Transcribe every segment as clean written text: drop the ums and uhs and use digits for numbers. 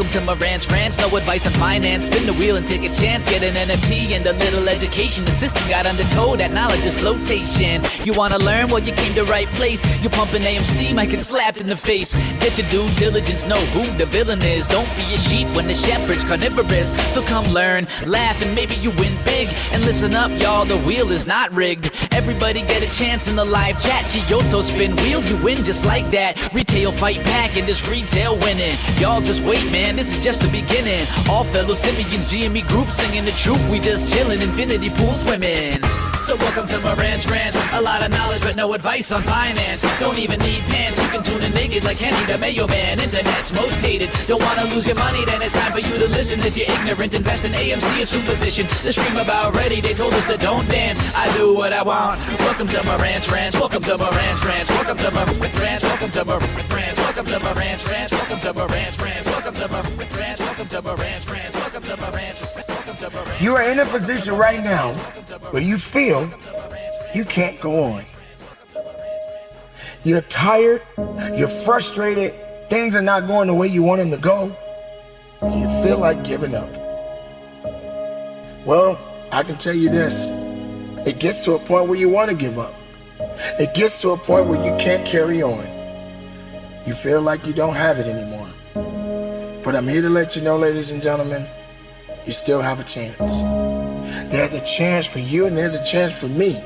Welcome to my rants, no advice on finance. Spin the wheel and take a chance. Get an NFT and a little education. The system got undertold, that knowledge is flotation. You wanna learn? Well, you came to right place. You're pumping AMC, might get slapped in the face. Get your due diligence, know who the villain is. Don't be a sheep when the shepherd's carnivorous. So come learn, laugh, and maybe you win big. And listen up, y'all, the wheel is not rigged. Everybody get a chance in the live chat. Kyoto spin wheel, you win just like that. Retail fight back and this retail winning. Y'all just wait, man, this is just the beginning. All fellow simians, GME group singing the truth. We just chillin', infinity pool swimming. So welcome to my rants. A lot of knowledge but no advice on finance. Don't even need pants, you can tune in naked like Henny the Mayo Man. Internet's most hated. Don't wanna lose your money, then it's time for you to listen. If you're ignorant, invest in AMC, a superstition. The stream about ready, they told us to don't dance. I do what I want. Welcome to my rants. Welcome to my rants. Welcome to my rants. Welcome to my rants. Welcome to my rants. Welcome to my rants. Welcome to my rants. Welcome to my rants. Welcome to my rants. You are in a position right now where you feel you can't go on. You're tired, you're frustrated, things are not going the way you want them to go, and you feel like giving up. Well, I can tell you this, it gets to a point where you want to give up. It gets to a point where you can't carry on. You feel like you don't have it anymore. But I'm here to let you know, ladies and gentlemen, you still have a chance. There's a chance for you and there's a chance for me.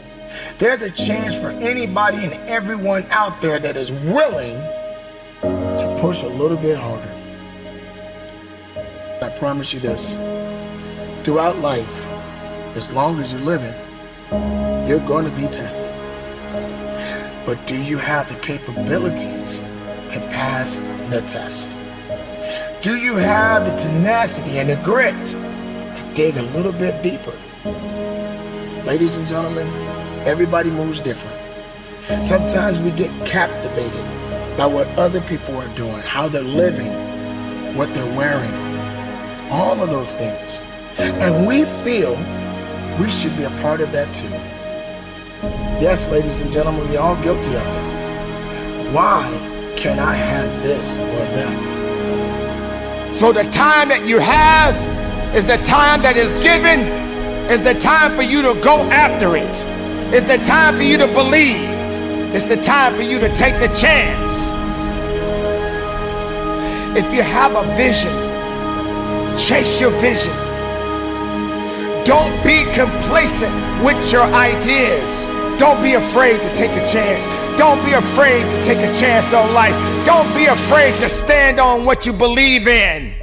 There's a chance for anybody and everyone out there that is willing to push a little bit harder. I promise you this, throughout life, as long as you're living, you're going to be tested. But do you have the capabilities to pass the test? Do you have the tenacity and the grit to dig a little bit deeper? Ladies and gentlemen, everybody moves different. Sometimes we get captivated by what other people are doing, how they're living, what they're wearing, all of those things. And we feel we should be a part of that too. Yes, ladies and gentlemen, we're all guilty of it. Why can't I have this or that? So the time that you have is the time that is given, is the time for you to go after it. It's the time for you to believe. It's the time for you to take the chance. If you have a vision, chase your vision. Don't be complacent with your ideas. Don't be afraid to take a chance. Don't be afraid to take a chance on life. Don't be afraid to stand on what you believe in.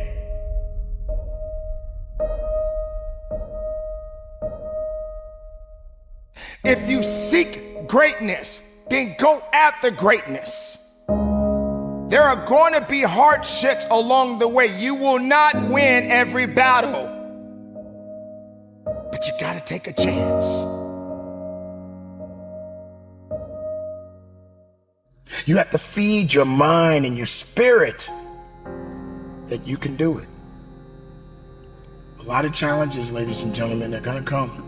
If you seek greatness, then go after greatness. There are going to be hardships along the way. You will not win every battle, but you got to take a chance. You have to feed your mind and your spirit that you can do it. A lot of challenges, ladies and gentlemen, are going to come.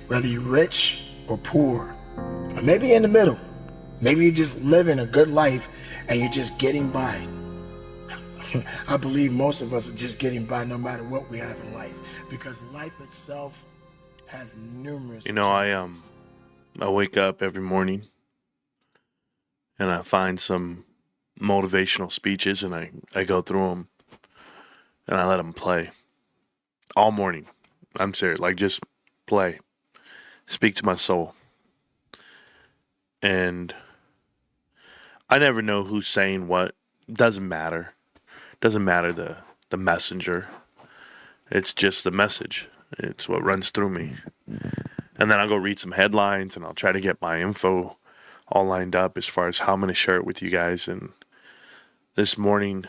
Whether you're rich or poor, or maybe in the middle. Maybe you're just living a good life and you're just getting by. I believe most of us are just getting by no matter what we have in life, because life itself has numerous challenges. I wake up every morning and I find some motivational speeches and I go through them and I let them play all morning. I'm serious, like just play. Speak to my soul. And I never know who's saying what. Doesn't matter. Doesn't matter the messenger. It's just the message. It's what runs through me. And then I'll go read some headlines and I'll try to get my info all lined up as far as how I'm going to share it with you guys. And this morning,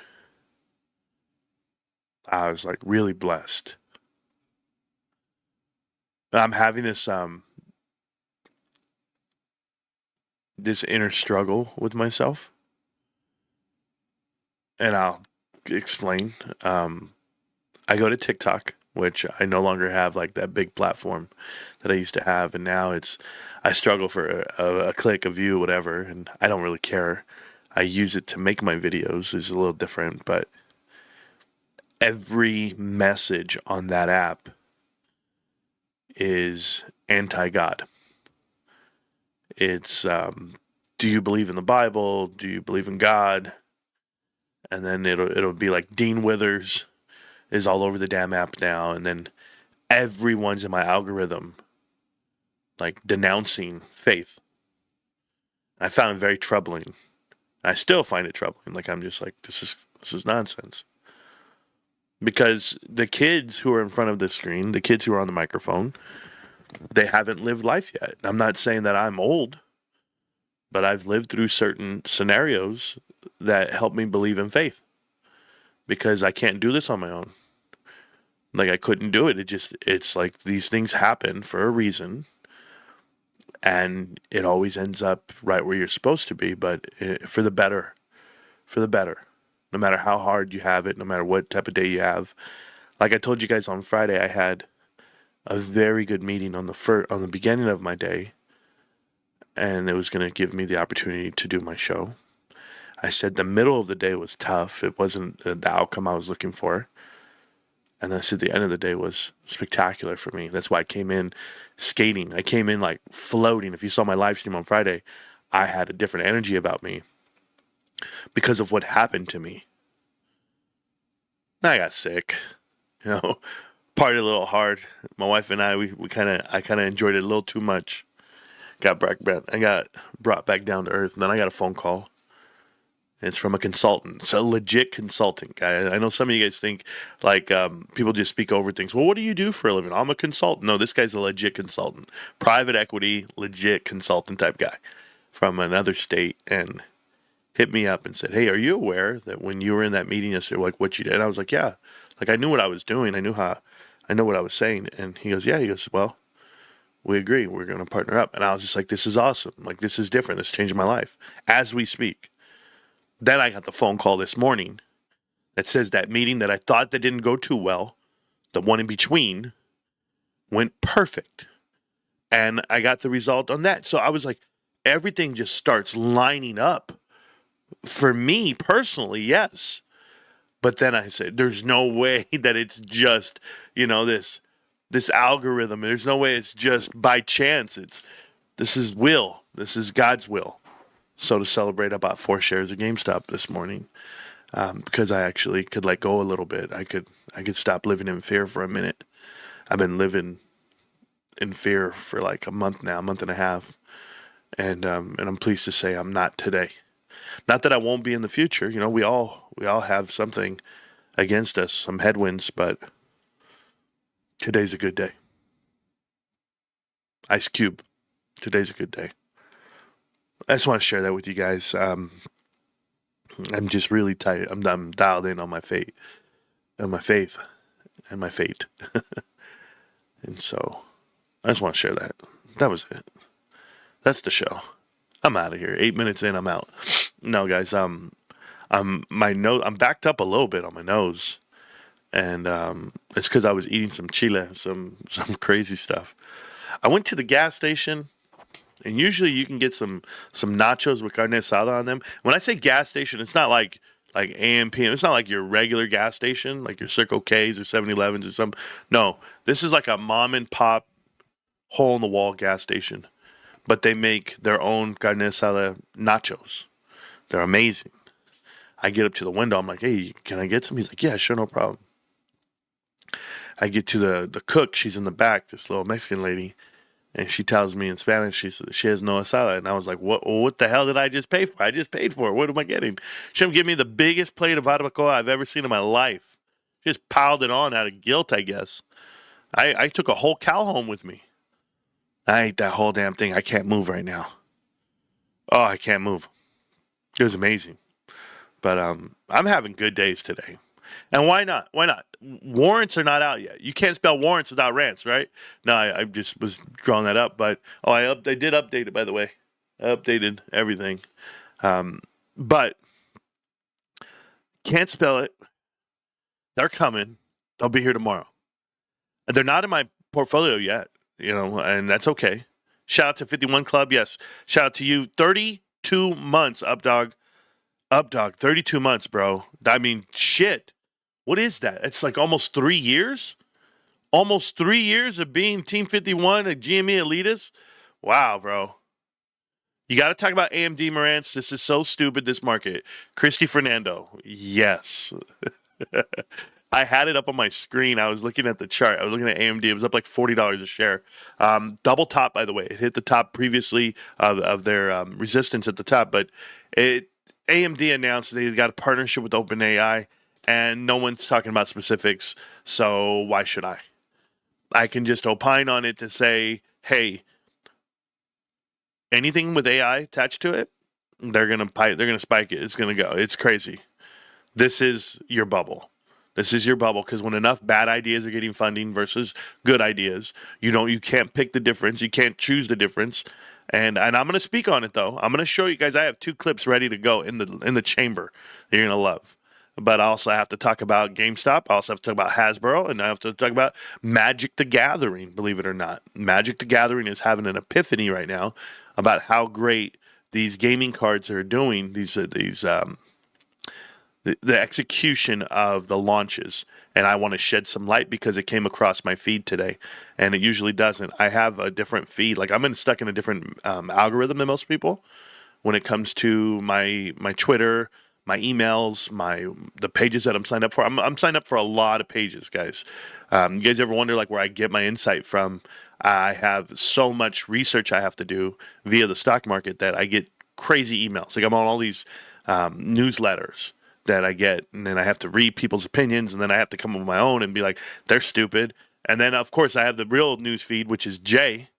I was like really blessed. I'm having this inner struggle with myself, and I'll explain. I go to TikTok, which I no longer have like that big platform that I used to have, and now I struggle for a click, a view, whatever, and I don't really care. I use it to make my videos. It's a little different, but every message on that app is anti-God. It's, do you believe in the Bible? Do you believe in God? And then it'll be like Dean Withers is all over the damn app now. And then everyone's in my algorithm, like denouncing faith. I found it very troubling. I still find it troubling. Like, I'm just like, this is nonsense. Because the kids who are in front of the screen, the kids who are on the microphone, they haven't lived life yet. I'm not saying that I'm old, but I've lived through certain scenarios that help me believe in faith. Because I can't do this on my own. Like, I couldn't do it. It's like these things happen for a reason. And it always ends up right where you're supposed to be, but for the better. For the better. No matter how hard you have it, no matter what type of day you have. Like I told you guys on Friday, I had a very good meeting on the beginning of my day, and it was going to give me the opportunity to do my show. I said the middle of the day was tough. It wasn't the outcome I was looking for. And I said the end of the day was spectacular for me. That's why I came in skating. I came in like floating. If you saw my live stream on Friday, I had a different energy about me because of what happened to me. I got sick, partied a little hard. My wife and I kind of enjoyed it a little too much. I got brought back down to earth, and then I got a phone call. It's from a consultant. It's a legit consulting guy. I know some of you guys think like people just speak over things. Well, what do you do for a living? I'm a consultant. No, this guy's a legit consultant. Private equity, legit consultant type guy from another state, and hit me up and said, hey, are you aware that when you were in that meeting yesterday, like what you did? And I was like, yeah. Like I knew what I was doing. I know what I was saying. And he goes, yeah. He goes, well, we agree. We're going to partner up. And I was just like, this is awesome. Like, this is different. This is changing my life as we speak. Then I got the phone call this morning that says that meeting that I thought that didn't go too well, the one in between, went perfect. And I got the result on that. So I was like, everything just starts lining up. For me personally, yes. But then I said, there's no way that it's just, this algorithm. There's no way it's just by chance. This is will. This is God's will. So to celebrate, I bought 4 shares of GameStop this morning because I actually could let go a little bit. I could stop living in fear for a minute. I've been living in fear for like a month now, a month and a half, and I'm pleased to say I'm not today. Not that I won't be in the future. We all have something against us, some headwinds, but today's a good day. Ice Cube, today's a good day. I just want to share that with you guys. I'm just really tight. I'm dialed in on my faith, and my faith, and my fate. And so I just want to share that. That was it. That's the show. I'm out of here. 8 minutes in, I'm out. No, guys. I'm backed up a little bit on my nose, and it's because I was eating some chile, some crazy stuff. I went to the gas station. And usually you can get some nachos with carne asada on them. When I say gas station, it's not like AM, PM. It's not like your regular gas station, like your Circle K's or 7-Elevens or something. No, this is like a mom and pop hole-in-the-wall gas station. But they make their own carne asada nachos. They're amazing. I get up to the window. I'm like, hey, can I get some? He's like, yeah, sure, no problem. I get to the cook. She's in the back, this little Mexican lady. And she tells me in Spanish, she has no asada. And I was like, what the hell did I just pay for? I just paid for it. What am I getting? She gave me the biggest plate of barbacoa I've ever seen in my life. She just piled it on out of guilt, I guess. I took a whole cow home with me. I ate that whole damn thing. I can't move right now. Oh, I can't move. It was amazing. But I'm having good days today. And why not? Why not? Warrants are not out yet. You can't spell warrants without rants, right? No, I just was drawing that up. But, I did update it, by the way. I updated everything. But can't spell it. They're coming. They'll be here tomorrow. And they're not in my portfolio yet, and that's okay. Shout out to 51 Club. Yes. Shout out to you. 32 months, Up Dog. 32 months, bro. I mean, shit. What is that? It's like almost 3 years? Almost 3 years of being Team 51, a GME elitist? Wow, bro. You got to talk about AMD Marantz. This is so stupid, this market. Christy Fernando. Yes. I had it up on my screen. I was looking at the chart. I was looking at AMD. It was up like $40 a share. Double top, by the way. It hit the top previously of their resistance at the top. But AMD announced they got a partnership with OpenAI, and no one's talking about specifics. So why should I? I can just opine on it to say, hey, anything with AI attached to it, they're gonna spike it. It's gonna go. It's crazy. This is your bubble. This is your bubble, because when enough bad ideas are getting funding versus good ideas, you can't pick the difference. You can't choose the difference. And I'm gonna speak on it though. I'm gonna show you guys. I have 2 clips ready to go in the chamber that you're gonna love. But I also have to talk about GameStop. I also have to talk about Hasbro, and I have to talk about Magic the Gathering, believe it or not. Magic the Gathering is having an epiphany right now about how great these gaming cards are doing, the execution of the launches. And I want to shed some light because it came across my feed today, and it usually doesn't. I have a different feed. Like, I'm stuck in a different algorithm than most people when it comes to my Twitter, my emails, the pages that I'm signed up for. I'm signed up for a lot of pages, guys. You guys ever wonder like where I get my insight from? I have so much research I have to do via the stock market that I get crazy emails. Like, I'm on all these newsletters that I get, and then I have to read people's opinions, and then I have to come up with my own and be like, they're stupid. And then, of course, I have the real news feed, which is Jay.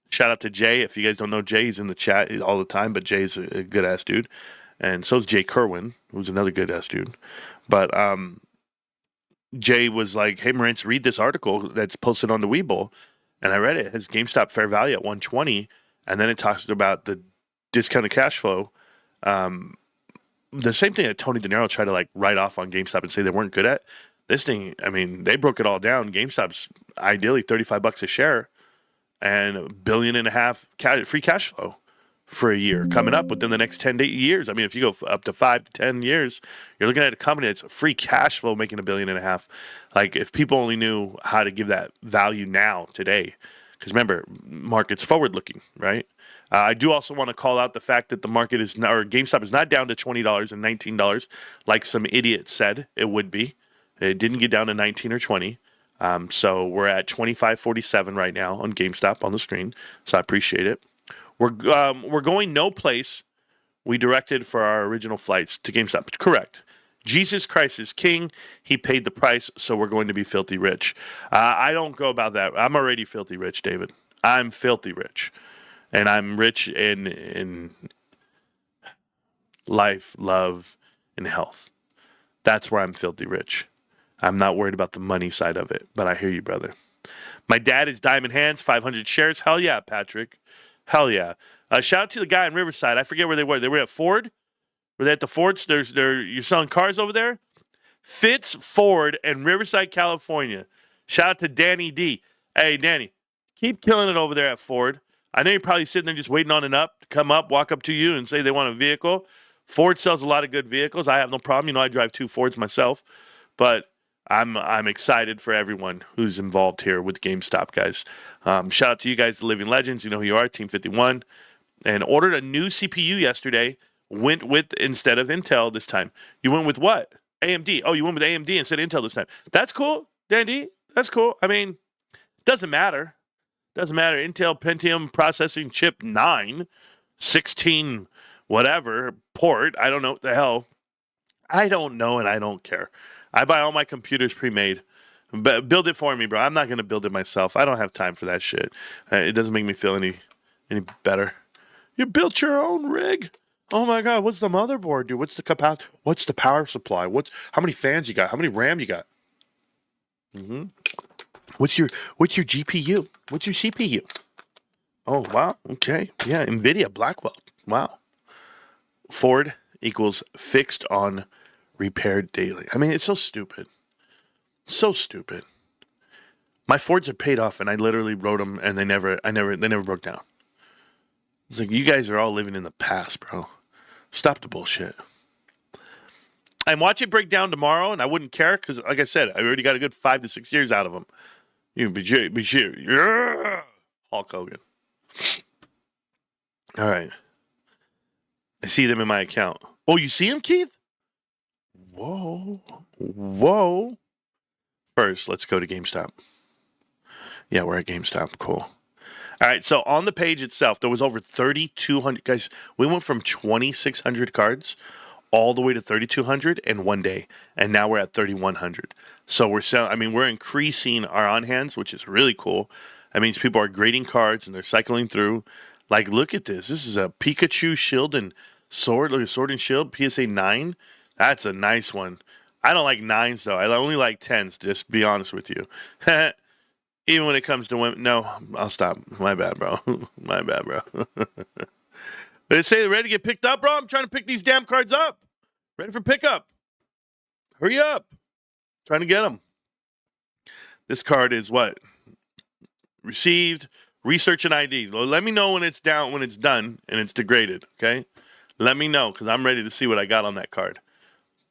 Shout out to Jay. If you guys don't know Jay, he's in the chat all the time, but Jay's a good-ass dude. And so is Jay Kerwin, who's another good-ass dude. But Jay was like, hey, Marantz, read this article that's posted on the Webull. And I read it. It has GameStop fair value at 120, and then it talks about the discounted cash flow. The same thing that Tony De Niro tried to like write off on GameStop and say they weren't good at. This thing, I mean, they broke it all down. GameStop's ideally $35 a share and $1.5 billion free cash flow for a year coming up within the next 10 years. I mean, if you go up to 5 to 10 years, you're looking at a company that's free cash flow making $1.5 billion. Like, if people only knew how to give that value now, today, because remember, market's forward looking, right? I do also want to call out the fact that the market is not, or GameStop is not down to $20 and $19 like some idiot said it would be. It didn't get down to 19 or 20. So we're at 25.47 right now on GameStop on the screen. So I appreciate it. We're going no place. We directed for our original flights to GameStop. Correct. Jesus Christ is king. He paid the price, so we're going to be filthy rich. I don't go about that. I'm already filthy rich, David. I'm filthy rich. And I'm rich in life, love, and health. That's where I'm filthy rich. I'm not worried about the money side of it, but I hear you, brother. My dad is Diamond Hands, 500 shares. Hell yeah, Patrick. Hell yeah. Shout out to the guy in Riverside. I forget where they were. They were at Ford. Were they at the Fords? You're selling cars over there? Fitz Ford in Riverside, California. Shout out to Danny D. Hey, Danny, keep killing it over there at Ford. I know you're probably sitting there just waiting on an up to come up, walk up to you and say they want a vehicle. Ford sells a lot of good vehicles. I have no problem. You know, I drive 2 Fords myself. But I'm excited for everyone who's involved here with GameStop, guys. Shout out to you guys, the Living Legends. You know who you are, Team 51. And ordered a new CPU yesterday. Went with, instead of Intel this time. You went with what? AMD. Oh, you went with AMD instead of Intel this time. That's cool, Dandy. That's cool. I mean, doesn't matter. Doesn't matter. Intel Pentium processing chip 9, 16, whatever, port. I don't know what the hell. I don't know, and I don't care. I buy all my computers pre-made. Build it for me, bro. I'm not going to build it myself. I don't have time for that shit. It doesn't make me feel any better. You built your own rig? Oh my God, what's the motherboard, dude? What's the capacity? What's the power supply? How many fans you got? How many RAM you got? What's your GPU? What's your CPU? Oh, wow. Okay. Yeah, Nvidia Blackwell. Wow. Ford equals fixed on repaired daily. I mean, it's so stupid. So stupid. My Fords are paid off, and I literally wrote them, and they never broke down. It's like, you guys are all living in the past, bro. Stop the bullshit. And watch it break down tomorrow, and I wouldn't care because, like I said, I already got a good 5 to 6 years out of him. You be sure. Yeah. Hulk Hogan. All right. I see them in my account. Oh, you see him, Keith? Whoa. First, let's go to GameStop. Yeah, we're at GameStop. Cool. All right, so on the page itself, there was over 3,200. Guys, we went from 2,600 cards all the way to 3,200 in one day, and now we're at 3,100. So we're increasing our on-hands, which is really cool. That means people are grading cards, and they're cycling through. Like, look at this. This is a Pikachu Shield and Sword. Look at Sword and Shield, PSA 9. That's a nice one. I don't like 9s, though. I only like 10s, just to be honest with you. Even when it comes to women. No, I'll stop. My bad, bro. My bad, bro. They say they're ready to get picked up, bro. I'm trying to pick these damn cards up. Ready for pickup. Hurry up. Trying to get them. This card is what? Received. Research and ID. Let me know when it's down, when it's done, and it's degraded, okay? Let me know, because I'm ready to see what I got on that card.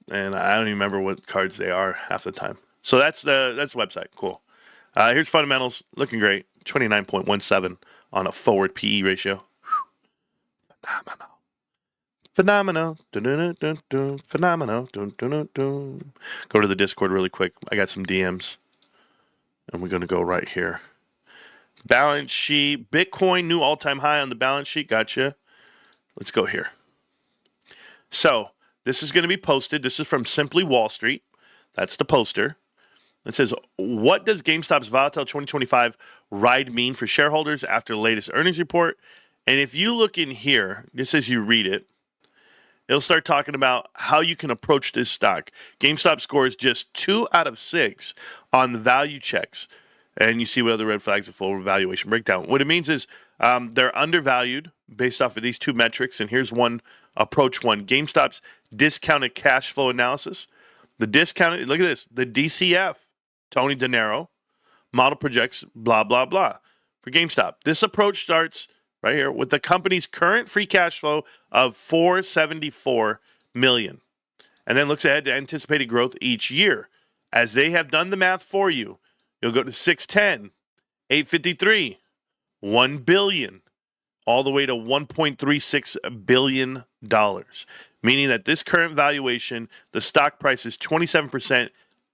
And I don't even remember what cards they are half the time. So that's the website. Cool. Here's fundamentals. Looking great. 29.17 on a forward PE ratio. Phenomenal. Phenomenal. Go to the Discord really quick. I got some DMs. And we're going to go right here. Balance sheet. Bitcoin, new all-time high on the balance sheet. Gotcha. Let's go here. So, this is going to be posted. This is from Simply Wall Street. That's the poster. It says, what does GameStop's volatile 2025 ride mean for shareholders after the latest earnings report? And if you look in here, just as you read it, it'll start talking about how you can approach this stock. GameStop scores just 2 out of 6 on the value checks. And you see what other red flags, a full valuation breakdown. What it means is they're undervalued based off of these 2 metrics. And here's one, approach 1. GameStop's discounted cash flow analysis. The discounted, look at this, the DCF, Tony De Niro, model projects, blah, blah, blah. For GameStop, this approach starts right here with the company's current free cash flow of $474 million. And then looks ahead to anticipated growth each year. As they have done the math for you, you'll go to 610, 853, 1 billion, all the way to $1.36 billion. Meaning that this current valuation, the stock price is 27%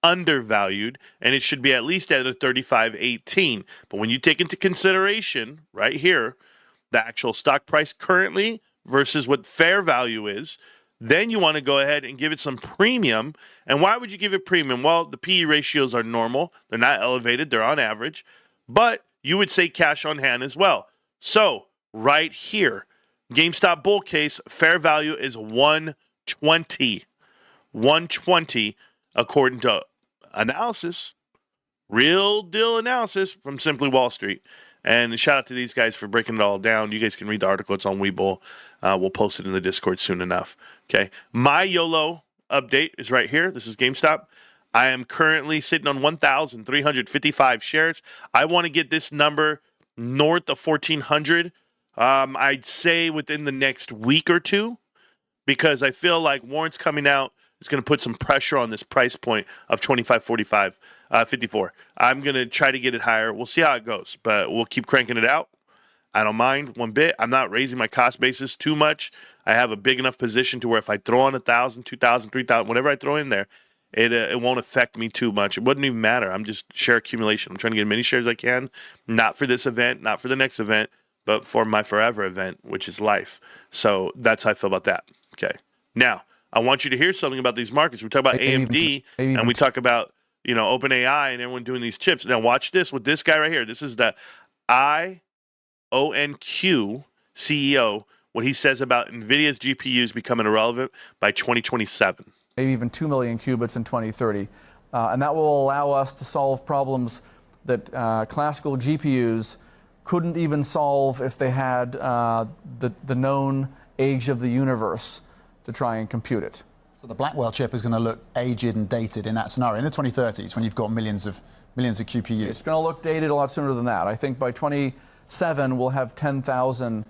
undervalued, and it should be at least at a 35.18. But when you take into consideration, right here, the actual stock price currently versus what fair value is, then you want to go ahead and give it some premium. And why would you give it premium? Well, the PE ratios are normal. They're not elevated. They're on average. But you would say cash on hand as well. So right here, GameStop bull case, fair value is 120. 120 according to analysis, real deal analysis from Simply Wall Street. And shout out to these guys for breaking it all down. You guys can read the article. It's on Webull. We'll post it in the Discord soon enough. Okay. My YOLO update is right here. This is GameStop. I am currently sitting on 1,355 shares. I want to get this number north of 1,400. I'd say within the next week or two, because I feel like warrants coming out is going to put some pressure on this price point of 54. I'm going to try to get it higher. We'll see how it goes, but we'll keep cranking it out. I don't mind one bit. I'm not raising my cost basis too much. I have a big enough position to where if I throw on 1,000, 2,000, 3,000, whatever I throw in there, it won't affect me too much. It wouldn't even matter. I'm just share accumulation. I'm trying to get as many shares as I can, not for this event, not for the next event, but for my forever event, which is life. So that's how I feel about that. Okay. Now, I want you to hear something about these markets. We talk about AMD, and we talk about, OpenAI and everyone doing these chips. Now, watch this with this guy right here. This is the IONQ CEO, what he says about NVIDIA's GPUs becoming irrelevant by 2027. Maybe even 2 million qubits in 2030. And that will allow us to solve problems that classical GPUs couldn't even solve if they had the known age of the universe to try and compute it. So the Blackwell chip is going to look aged and dated in that scenario in the 2030s when you've got millions of QPUs. It's going to look dated a lot sooner than that. I think by 27 we'll have 10,000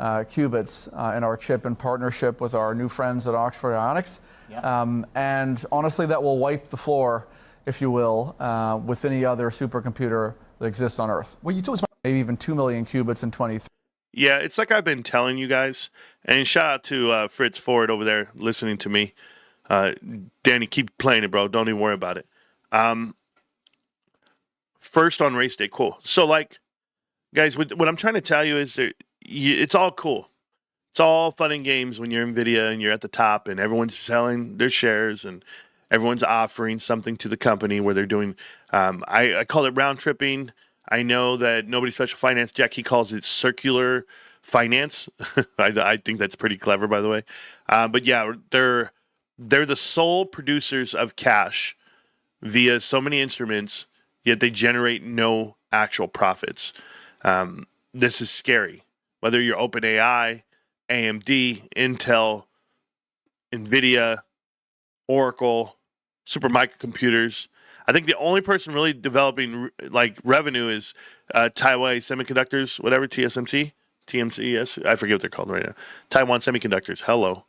qubits in our chip in partnership with our new friends at Oxford Ionics. Yep. And honestly, that will wipe the floor, if you will, with any other supercomputer that exists on Earth. Well, you talked about Maybe even 2 million qubits in 2030. Yeah, it's like I've been telling you guys. And shout out to Fritz Ford over there listening to me. Danny, keep playing it, bro. Don't even worry about it. First on race day, cool. So, like, guys, what I'm trying to tell you is it's all cool. It's all fun and games when you're Nvidia and you're at the top and everyone's selling their shares and everyone's offering something to the company where they're doing, I call it round tripping. I know that Nobody Special Finance, Jack, he calls it circular finance. I think that's pretty clever, by the way. But yeah, they're the sole producers of cash via so many instruments, yet they generate no actual profits. This is scary. Whether you're OpenAI, AMD, Intel, Nvidia, Oracle, Supermicrocomputers. I think the only person really developing like revenue is Taiwan Semiconductors, whatever, TMC, I forget what they're called right now. Taiwan Semiconductors, hello.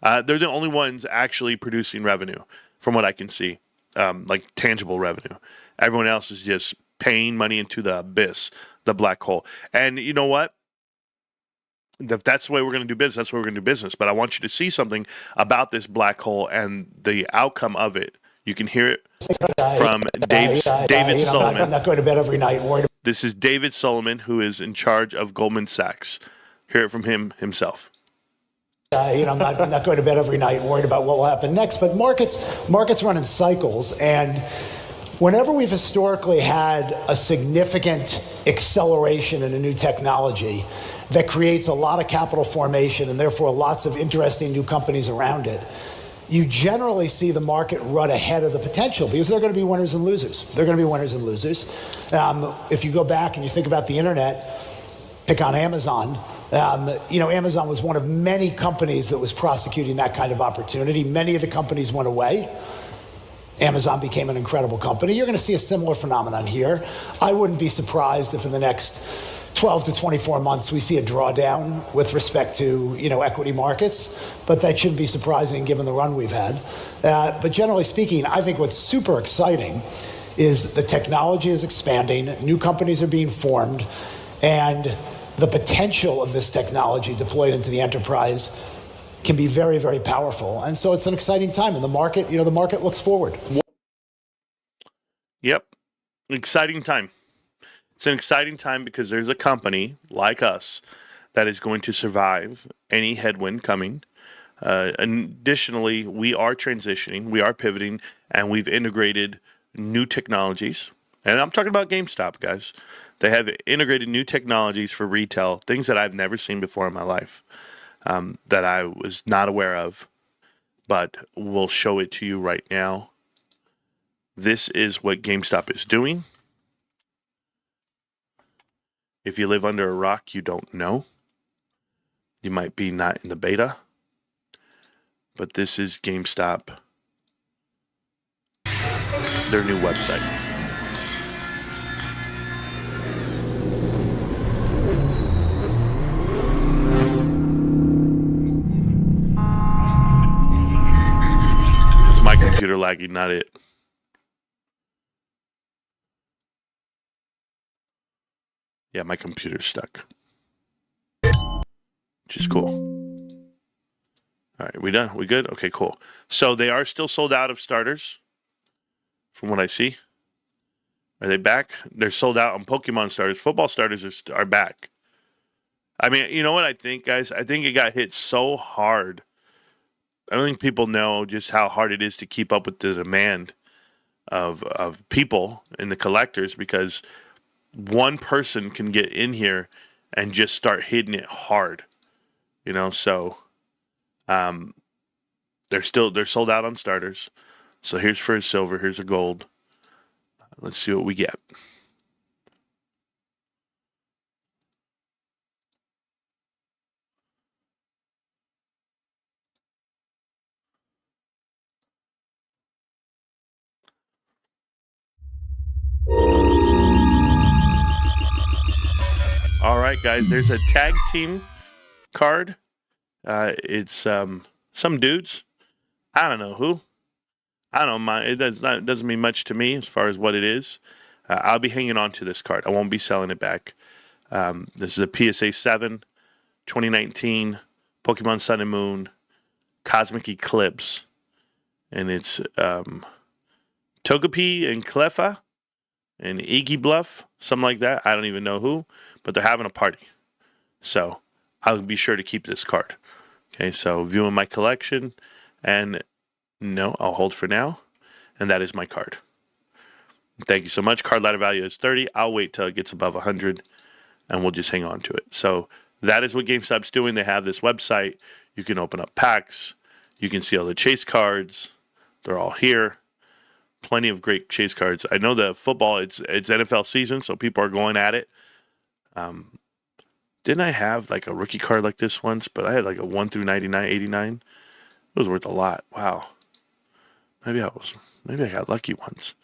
They're the only ones actually producing revenue, from what I can see, like tangible revenue. Everyone else is just paying money into the abyss, the black hole. And you know what? If that's the way we're going to do business, that's the way we're going to do business. But I want you to see something about this black hole and the outcome of it. You can hear it from David Solomon. I'm not going to bed every night worried. This is David Solomon, who is in charge of Goldman Sachs. Hear it from him himself. I'm not going to bed every night worried about what will happen next. But markets run in cycles, and whenever we've historically had a significant acceleration in a new technology that creates a lot of capital formation and therefore lots of interesting new companies around it, you generally see the market run ahead of the potential because they're going to be winners and losers. They're going to be winners and losers. If you go back and you think about the internet, pick on Amazon. Amazon was one of many companies that was prosecuting that kind of opportunity. Many of the companies went away. Amazon became an incredible company. You're going to see a similar phenomenon here. I wouldn't be surprised if in the next 12 to 24 months we see a drawdown with respect to equity markets, but that shouldn't be surprising given the run we've had. But generally speaking, I think what's super exciting is the technology is expanding, new companies are being formed, and the potential of this technology deployed into the enterprise can be very, very powerful. And so it's an exciting time, and the market looks forward. Yep. Exciting time. It's an exciting time because there's a company like us that is going to survive any headwind coming. Additionally, we are transitioning, we are pivoting, and we've integrated new technologies. And I'm talking about GameStop, guys. They have integrated new technologies for retail, things that I've never seen before in my life, that I was not aware of, but we'll show it to you right now. This is what GameStop is doing. If you live under a rock, you don't know. You might be not in the beta. But this is GameStop, their new website. It's my computer lagging, not it. Yeah, my computer's stuck. Which is cool. All right, we done? We good? Okay, cool. So they are still sold out of starters, from what I see. Are they back? They're sold out on Pokemon starters. Football starters are back. I mean, you know what I think, guys? I think it got hit so hard. I don't think people know just how hard it is to keep up with the demand of people and the collectors, because one person can get in here and just start hitting it hard, so they're sold out on starters. So here's for a silver, here's a gold. Let's see what we get. All right, guys, there's a tag team card. It's some dudes. I don't know who. I don't mind. It doesn't mean much to me as far as what it is. I'll be hanging on to this card. I won't be selling it back. This is a PSA 7, 2019, Pokemon Sun and Moon, Cosmic Eclipse. And it's Togepi and Cleffa and Iggy Bluff, something like that. I don't even know who, but they're having a party. So I'll be sure to keep this card. Okay, so viewing my collection, and no, I'll hold for now. And that is my card. Thank you so much. Card ladder value is 30. I'll wait till it gets above 100, and we'll just hang on to it. So that is what GameStop's doing. They have this website. You can open up packs. You can see all the chase cards. They're all here. Plenty of great chase cards. I know the football, it's NFL season, so people are going at it. Didn't I have like a rookie card like this once? But I had like a 1 through 99, 89. It was worth a lot. Wow. Maybe I got lucky once.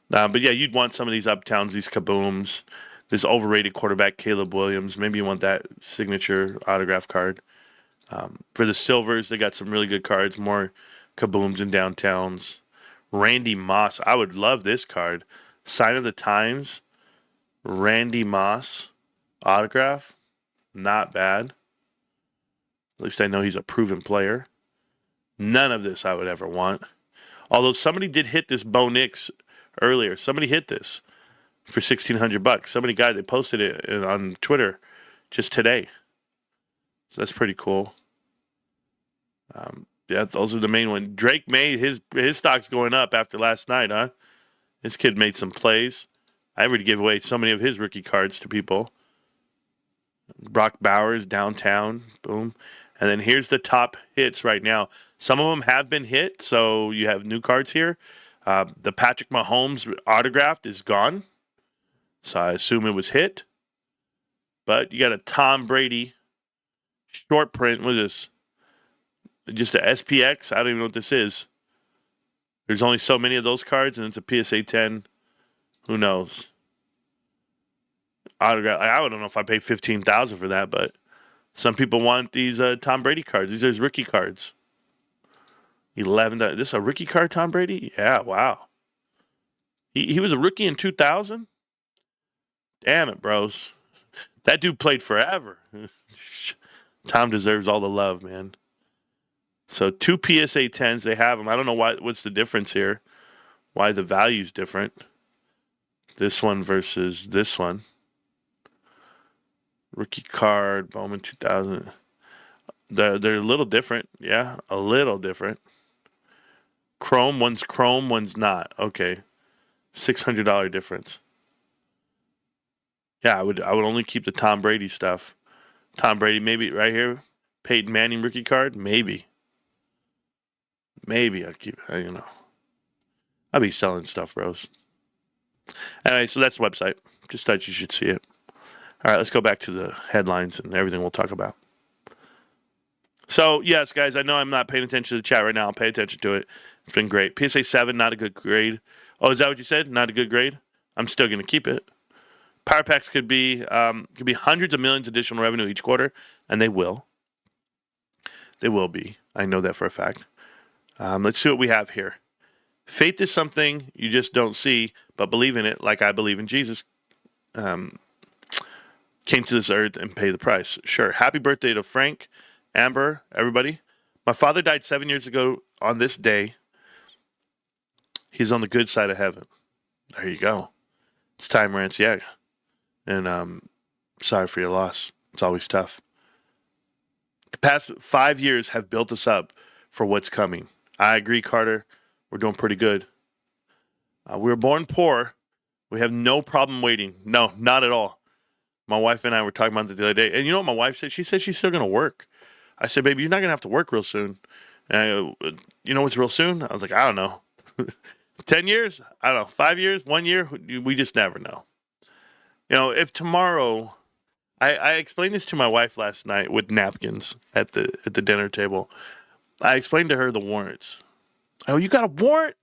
But yeah, you'd want some of these Uptowns, these Kabooms, this overrated quarterback Caleb Williams. Maybe you want that signature autograph card. For the silvers, they got some really good cards. More Kabooms and Downtowns. Randy Moss. I would love this card. Sign of the Times. Randy Moss autograph. Not bad. At least I know he's a proven player. None of this I would ever want. Although somebody did hit this Bo Nix earlier. Somebody hit this for $1,600. Somebody they posted it on Twitter just today. So that's pretty cool. Yeah, those are the main ones. Drake May, his stock's going up after last night, huh? This kid made some plays. I already gave away so many of his rookie cards to people. Brock Bowers, Downtown, boom. And then here's the top hits right now. Some of them have been hit, so you have new cards here. The Patrick Mahomes autographed is gone, so I assume it was hit. But you got a Tom Brady short print. What is this? Just a SPX? I don't even know what this is. There's only so many of those cards, and it's a PSA 10. Who knows? Autograph. I don't know if I pay $15,000 for that, but some people want these Tom Brady cards. These are his rookie cards. 11. This is a rookie card, Tom Brady? Yeah, wow. He was a rookie in 2000? Damn it, bros. That dude played forever. Tom deserves all the love, man. So 2 PSA 10s, they have them. I don't know what's the difference here. Why the value's different. This one versus this one. Rookie card, Bowman 2000. They're a little different. Yeah, a little different. Chrome, one's not. Okay. $600 difference. Yeah, I would only keep the Tom Brady stuff. Tom Brady, maybe right here. Peyton Manning rookie card, maybe. Maybe I'll keep it. I'll be selling stuff, bros. Anyway, so that's the website. Just thought you should see it. All right, let's go back to the headlines and everything we'll talk about. So, yes, guys, I know I'm not paying attention to the chat right now. I'll pay attention to it. It's been great. PSA 7, not a good grade. Oh, is that what you said? Not a good grade? I'm still going to keep it. Power packs could be hundreds of millions additional revenue each quarter, and they will. They will be. I know that for a fact. Let's see what we have here. Faith is something you just don't see, but believe in it like I believe in Jesus. Came to this earth and paid the price. Sure. Happy birthday to Frank, Amber, everybody. My father died 7 years ago on this day. He's on the good side of heaven. There you go. It's time, Rants. Yeah. And sorry for your loss. It's always tough. The past 5 years have built us up for what's coming. I agree, Carter. We're doing pretty good. We were born poor. We have no problem waiting. No, not at all. My wife and I were talking about it the other day. And you know what my wife said? She said she's still going to work. I said, baby, you're not going to have to work real soon. And you know what's real soon? I was like, I don't know. 10 years? I don't know. 5 years? 1 year? We just never know. If tomorrow... I explained this to my wife last night with napkins at the dinner table. I explained to her the warrants. Oh, you got a warrant?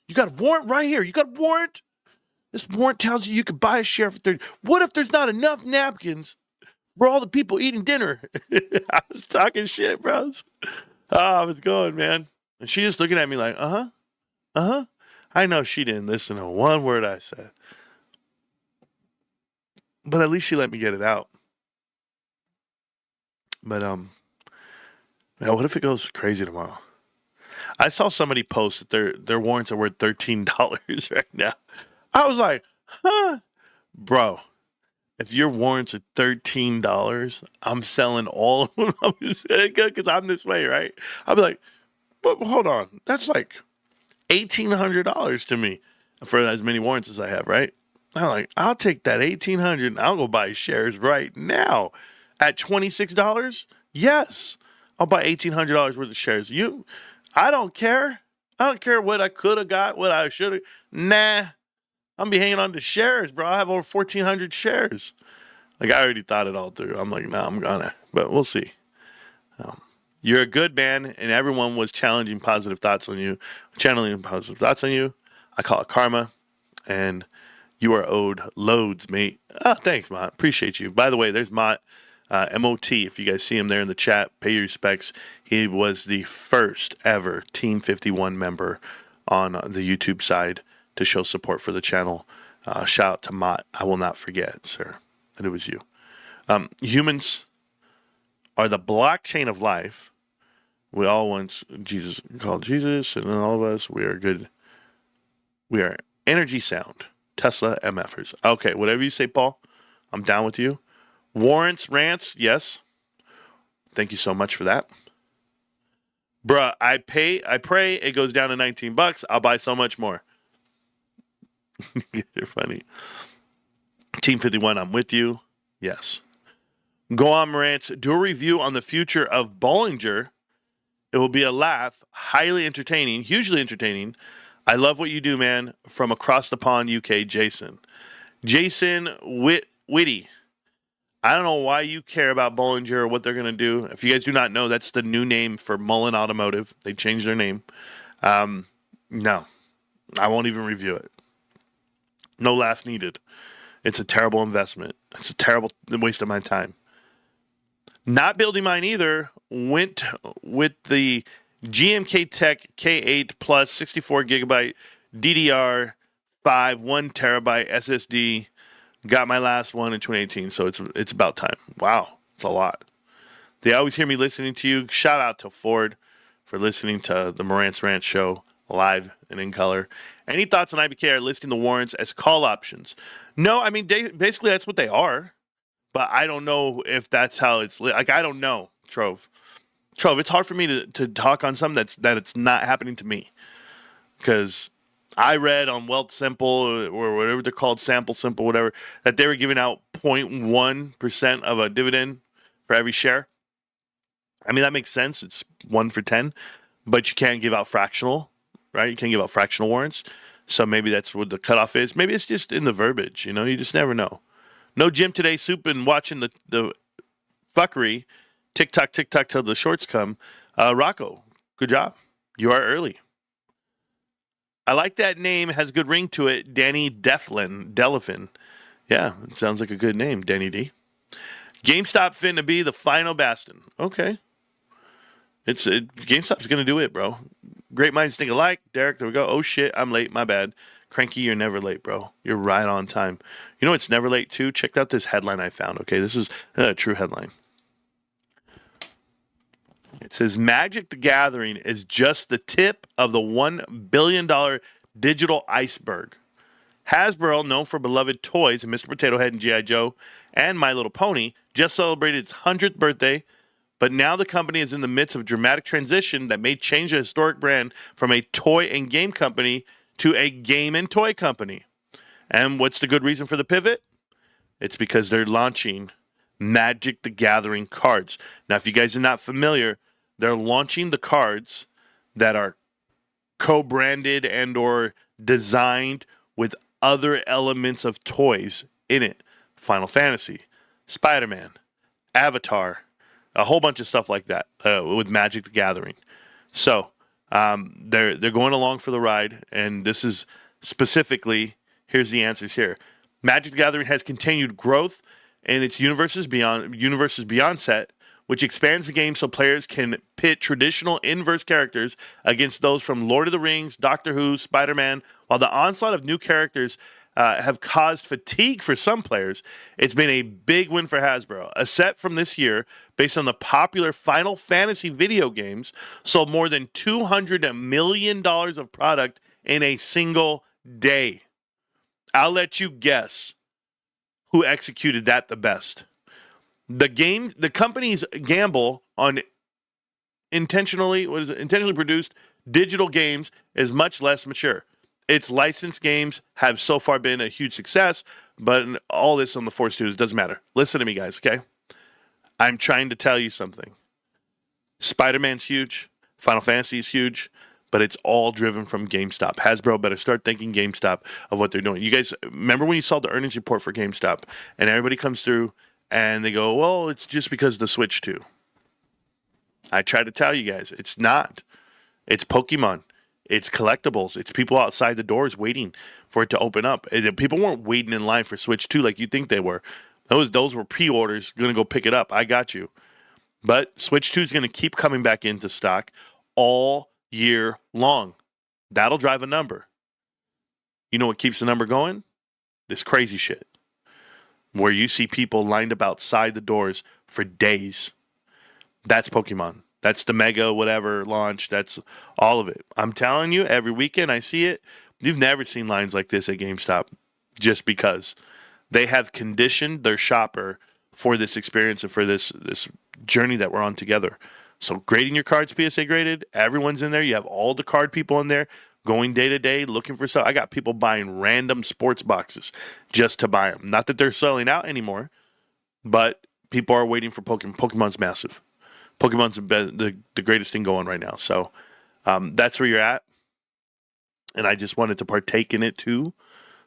You got a warrant right here. You got a warrant? This warrant tells you can buy a share for 30. What if there's not enough napkins for all the people eating dinner. I was talking shit, bro. I was going, man. And she just looking at me like, uh-huh. I know she didn't listen to one word I said. But at least she let me get it out. But, now what if it goes crazy tomorrow? I saw somebody post that their warrants are worth $13 right now. I was like, huh? Bro, if your warrants are $13, I'm selling all of them because I'm this way, right? I'll be like, but hold on. That's like $1,800 to me for as many warrants as I have, right? I'm like, I'll take that $1,800 and I'll go buy shares right now at $26. Yes, I'll buy $1,800 worth of shares. I don't care. I don't care what I could have got, what I should have. Nah, I'm be hanging on to shares, bro. I have over 1,400 shares. Like, I already thought it all through. I'm like, nah, I'm gonna, but we'll see. You're a good man, and everyone was challenging positive thoughts on you, channeling positive thoughts on you. I call it karma, and you are owed loads, mate. Oh, thanks, Mott. Appreciate you. By the way, there's Mott, M-O-T. If you guys see him there in the chat, pay your respects. He was the first ever Team 51 member on the YouTube side to show support for the channel. Shout out to Mott. I will not forget, sir, that it was you. Humans are the blockchain of life. We all once Jesus called Jesus, and then all of us, we are good. We are energy sound. Tesla MFers. Okay, whatever you say, Paul. I'm down with you. Warrants, rants, yes. Thank you so much for that. Bruh, I pray it goes down to $19. I'll buy so much more. You're funny. Team 51, I'm with you. Yes. Go on, Rants. Do a review on the future of Bollinger. It will be a laugh, highly entertaining, hugely entertaining. I love what you do, man. From across the pond, UK, Jason. Jason Whitty. I don't know why you care about Bollinger or what they're going to do. If you guys do not know, that's the new name for Mullen Automotive. They changed their name. No, I won't even review it. No laugh needed. It's a terrible investment. It's a terrible waste of my time. Not building mine either. Went with the GMK Tech K8 plus 64 gigabyte DDR5 1 terabyte SSD. Got my last one in 2018, so it's about time. Wow, it's a lot. They always hear me listening to you. Shout out to Ford for listening to the Morant's Rant show live and in color. Any thoughts on IBK are listing the warrants as call options? No, I mean basically that's what they are. But I don't know if that's how it's like. I don't know, Trove. It's hard for me to talk on something that it's not happening to me, because I read on Wealth Simple or whatever they're called, Sample Simple, whatever, that they were giving out 0.1% of a dividend for every share. I mean, that makes sense. It's 1 for 10, but you can't give out fractional, right? You can't give out fractional warrants. So maybe that's what the cutoff is. Maybe it's just in the verbiage. You just never know. No gym today, soup, and watching the fuckery. TikTok till the shorts come. Rocco, good job. You are early. I like that name. It has a good ring to it. Danny Delafin. Yeah, it sounds like a good name, Danny D. GameStop finna be the final bastion. Okay. GameStop's going to do it, bro. Great minds think alike. Derek, there we go. Oh, shit, I'm late. My bad. Cranky, you're never late, bro. You're right on time. You know it's never late, too? Check out this headline I found, okay? This is a true headline. It says, Magic the Gathering is just the tip of the $1 billion digital iceberg. Hasbro, known for beloved toys and Mr. Potato Head and G.I. Joe and My Little Pony, just celebrated its 100th birthday, but now the company is in the midst of a dramatic transition that may change the historic brand from a toy and game company to a game and toy company. And what's the good reason for the pivot? It's because they're launching Magic the Gathering cards. Now, if you guys are not familiar, they're launching the cards that are co-branded and or designed with other elements of toys in it. Final Fantasy, Spider-Man, Avatar, a whole bunch of stuff like that with Magic the Gathering. So they're going along for the ride, and this is specifically, here's the answers here. Magic the Gathering has continued growth in its Universes Beyond set, which expands the game so players can pit traditional inverse characters against those from Lord of the Rings, Doctor Who, Spider-Man. While the onslaught of new characters have caused fatigue for some players, it's been a big win for Hasbro. A set from this year, based on the popular Final Fantasy video games, sold more than $200 million of product in a single day. I'll let you guess who executed that the best. The company's gamble on intentionally produced digital games is much less mature. Its licensed games have so far been a huge success, but all this on the Force Studios doesn't matter. Listen to me, guys, okay? I'm trying to tell you something. Spider-Man's huge. Final Fantasy is huge. But it's all driven from GameStop. Hasbro better start thinking GameStop of what they're doing. You guys, remember when you saw the earnings report for GameStop, and everybody comes through, and they go, well, it's just because of the Switch 2. I try to tell you guys, it's not. It's Pokemon. It's collectibles. It's people outside the doors waiting for it to open up. People weren't waiting in line for Switch 2 like you think they were. Those were pre-orders, going to go pick it up. I got you. But Switch 2 is going to keep coming back into stock all year long. That'll drive a number. You know what keeps the number going? This crazy shit. Where you see people lined up outside the doors for days. That's Pokemon. That's the mega whatever launch. That's all of it. I'm telling you, every weekend I see it. You've never seen lines like this at GameStop just because they have conditioned their shopper for this experience and for this journey that we're on together. So grading your cards, PSA graded, everyone's in there. You have all the card people in there going day to day looking for stuff. I got people buying random sports boxes just to buy them. Not that they're selling out anymore, but people are waiting for Pokemon. Pokemon's massive. Pokemon's the greatest thing going right now. So that's where you're at. And I just wanted to partake in it too.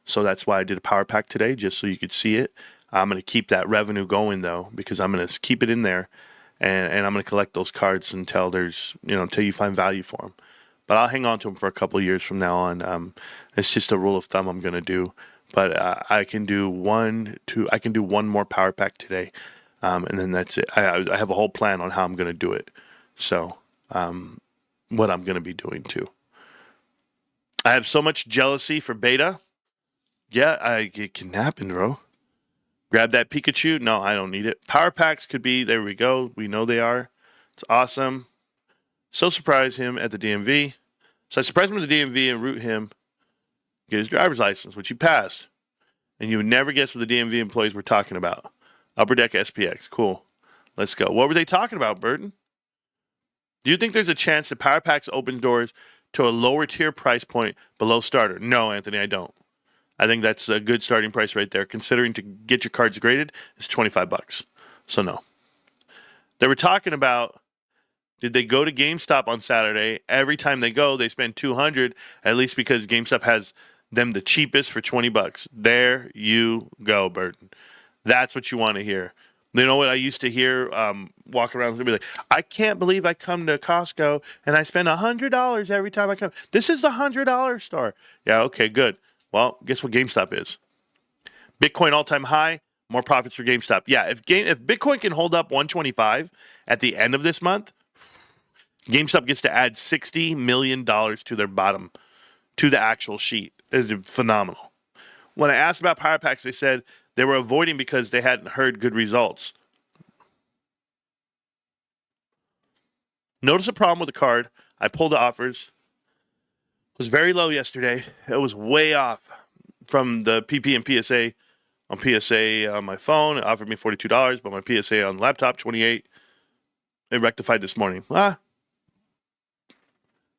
So that's why I did a power pack today, just so you could see it. I'm going to keep that revenue going though, because I'm going to keep it in there. And I'm going to collect those cards until until you find value for them. But I'll hang on to them for a couple of years from now on. It's just a rule of thumb I'm going to do. But I can do one more power pack today, and then that's it. I have a whole plan on how I'm going to do it. So what I'm going to be doing too. I have so much jealousy for beta. Yeah, it can happen, bro. Grab that Pikachu. No, I don't need it. Power packs could be. There we go. We know they are. It's awesome. So surprise him at the DMV. So I surprised him at the DMV and route him. Get his driver's license, which he passed. And you would never guess what the DMV employees were talking about. Upper Deck SPX. Cool. Let's go. What were they talking about, Burton? Do you think there's a chance that Power Packs opens doors to a lower tier price point below starter? No, Anthony, I don't. I think that's a good starting price right there. Considering to get your cards graded is $25. So no. They were talking about, did they go to GameStop on Saturday? Every time they go, they spend $200, at least because GameStop has them the cheapest for $20. There you go, Burton. That's what you want to hear. You know what I used to hear walking around and be like, I can't believe I come to Costco and I spend $100 every time I come. This is the $100 store. Yeah, okay, good. Well, guess what GameStop is? Bitcoin all-time high, more profits for GameStop. Yeah, if Bitcoin can hold up 125 at the end of this month, GameStop gets to add $60 million to their bottom, to the actual sheet. It's phenomenal. When I asked about Power Packs, they said they were avoiding because they hadn't heard good results. Notice a problem with the card. I pulled the offers. It was very low yesterday. It was way off from the PP and PSA. On PSA on my phone, it offered me $42, but my PSA on the laptop, $28. It rectified this morning. I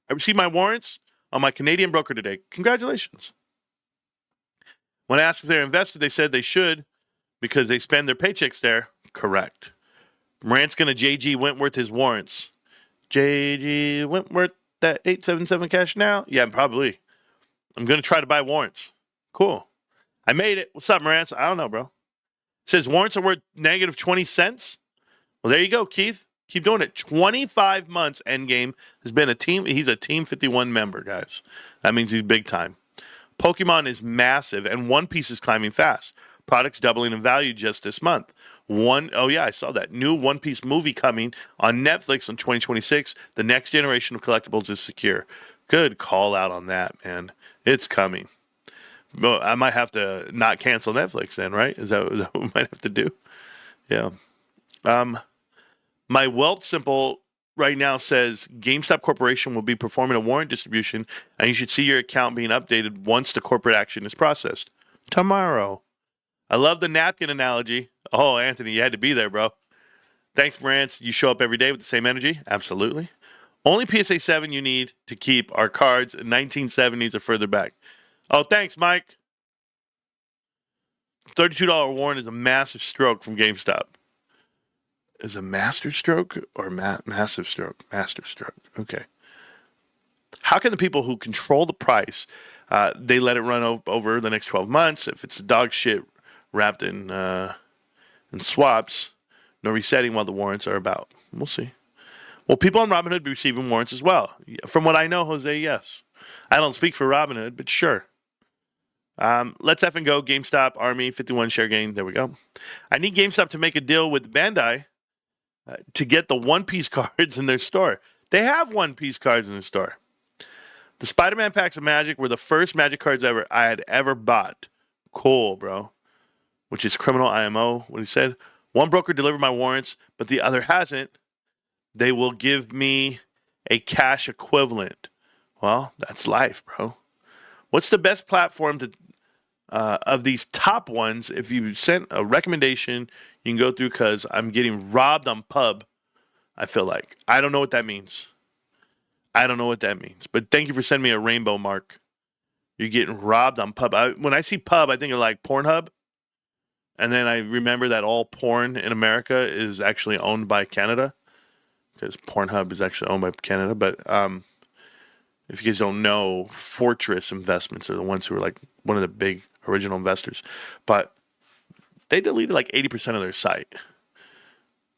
received my warrants on my Canadian broker today. Congratulations. When I asked if they're invested, they said they should because they spend their paychecks there. Correct. Morant's going to JG Wentworth his warrants. JG Wentworth, that 877 cash now? Yeah, probably. I'm going to try to buy warrants. Cool. I made it. What's up, Morantz? I don't know, bro. It says warrants are worth negative 20 cents. Well, there you go, Keith. Keep doing it. 25 months Endgame has been a team. He's a Team 51 member, guys. That means he's big time. Pokemon is massive, and One Piece is climbing fast. products doubling in value just this month. Oh yeah, I saw that. New One Piece movie coming on Netflix in 2026. The next generation of collectibles is secure. Good call out on that, man. It's coming. Well, I might have to not cancel Netflix then, right? Is that what we might have to do? Yeah. My Wealth Simple right now says GameStop Corporation will be performing a warrant distribution, and you should see your account being updated once the corporate action is processed. Tomorrow. I love the napkin analogy. Oh, Anthony, you had to be there, bro. Thanks, Rants. You show up every day with the same energy? Absolutely. Only PSA 7 you need to keep are cards in 1970s or further back. Oh, thanks, Mike. $32 warrant is a massive stroke from GameStop. Is a master stroke or massive stroke? Master stroke. Okay. How can the people who control the price, they let it run over the next 12 months? If it's dog shit wrapped in swaps, no resetting while the warrants are about. We'll see. Will people on Robinhood be receiving warrants as well? From what I know, Jose, yes. I don't speak for Robinhood, but sure. Let's effing go. GameStop, Army, 51 share gain. There we go. I need GameStop to make a deal with Bandai to get the One Piece cards in their store. They have One Piece cards in their store. The Spider-Man packs of Magic were the first Magic cards I had ever bought. Cool, bro. Which is criminal IMO, what he said. One broker delivered my warrants, but the other hasn't. They will give me a cash equivalent. Well, that's life, bro. What's the best platform to of these top ones? If you sent a recommendation, you can go through because I'm getting robbed on pub. I feel like I don't know what that means. But thank you for sending me a rainbow mark. You're getting robbed on pub. When I see pub, I think of like Pornhub, and then I remember that all porn in America is actually owned by Canada because Pornhub is actually owned by Canada. But if you guys don't know, Fortress Investments are the ones who are like one of the big original investors. But they deleted like 80% of their site